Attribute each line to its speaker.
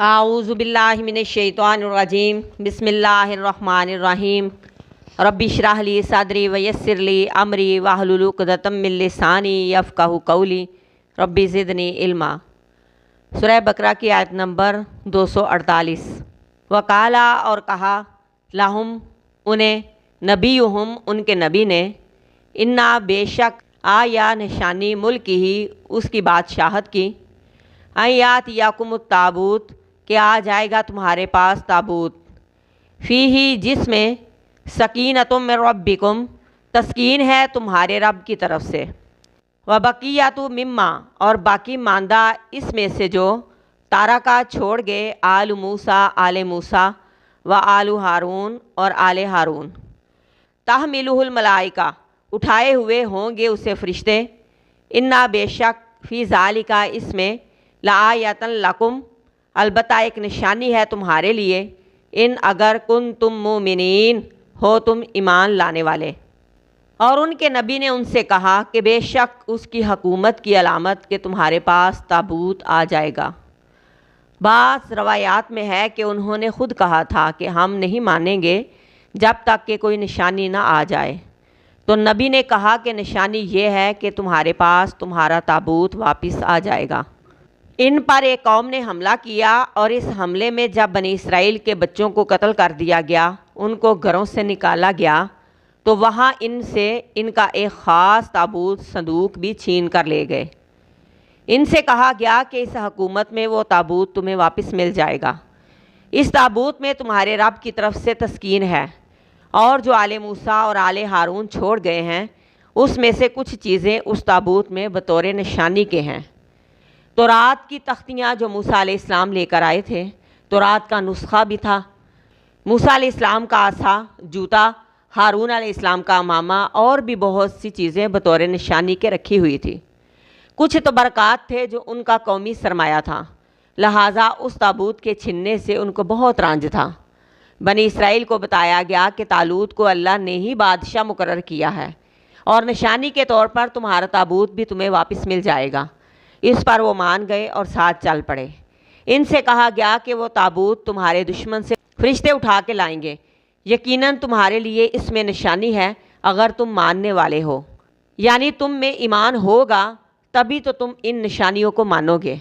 Speaker 1: اعوذ باللہ من الشیطان الرجیم بسم اللہ الرحمن الرحیم رب اشرح لی صدری ویسر لی امری واحلل عقدۃ من لسانی یفقہوا قولی رب زدنی علما۔ سورہ بقرہ کی آیت نمبر 248۔ وقالا اور کہا لہم انہیں نبیہم ان کے نبی نے انا بے شک آیا نشانی ملک ہی اس کی بادشاہت کی آیات یاکم التابوت کہ آ جائے گا تمہارے پاس تابوت فیہ جس میں سکینۃ من ربکم تسکین ہے تمہارے رب کی طرف سے وبقیۃ مما اور باقی ماندہ اس میں سے جو تارکا چھوڑ گئے آل موسیٰ آل موسیٰ و آل ہارون اور آل ہارون تحملہ الملائکہ اٹھائے ہوئے ہوں گے اسے فرشتے انا بے شک فی ذالک اس میں لآیۃ لکم البتہ ایک نشانی ہے تمہارے لیے ان اگر کنتم مومنین ہو تم ایمان لانے والے۔ اور ان کے نبی نے ان سے کہا کہ بے شک اس کی حکومت کی علامت کہ تمہارے پاس تابوت آ جائے گا۔ بعض روایات میں ہے کہ انہوں نے خود کہا تھا کہ ہم نہیں مانیں گے جب تک کہ کوئی نشانی نہ آ جائے، تو نبی نے کہا کہ نشانی یہ ہے کہ تمہارے پاس تمہارا تابوت واپس آ جائے گا۔ ان پر ایک قوم نے حملہ کیا اور اس حملے میں جب بنی اسرائیل کے بچوں کو قتل کر دیا گیا، ان کو گھروں سے نکالا گیا، تو وہاں ان سے ان کا ایک خاص تابوت صندوق بھی چھین کر لے گئے۔ ان سے کہا گیا کہ اس حکومت میں وہ تابوت تمہیں واپس مل جائے گا، اس تابوت میں تمہارے رب کی طرف سے تسکین ہے، اور جو آل موسیٰ اور آل ہارون چھوڑ گئے ہیں اس میں سے کچھ چیزیں اس تابوت میں بطور نشانی کے ہیں۔ تورات کی تختیاں جو موسیٰ علیہ السلام لے کر آئے تھے، تورات کا نسخہ بھی تھا، موسیٰ علیہ السلام کا عصا، جوتا، ہارون علیہ السلام کا امامہ اور بھی بہت سی چیزیں بطور نشانی کے رکھی ہوئی تھی۔ کچھ تو برکات تھے جو ان کا قومی سرمایہ تھا، لہٰذا اس تابوت کے چھننے سے ان کو بہت رنج تھا۔ بنی اسرائیل کو بتایا گیا کہ طالوت کو اللہ نے ہی بادشاہ مقرر کیا ہے اور نشانی کے طور پر تمہارا تابوت بھی تمہیں واپس مل جائے گا۔ اس پر وہ مان گئے اور ساتھ چل پڑے۔ ان سے کہا گیا کہ وہ تابوت تمہارے دشمن سے فرشتے اٹھا کے لائیں گے، یقیناً تمہارے لیے اس میں نشانی ہے اگر تم ماننے والے ہو، یعنی تم میں ایمان ہوگا تبھی تو تم ان نشانیوں کو مانو گے۔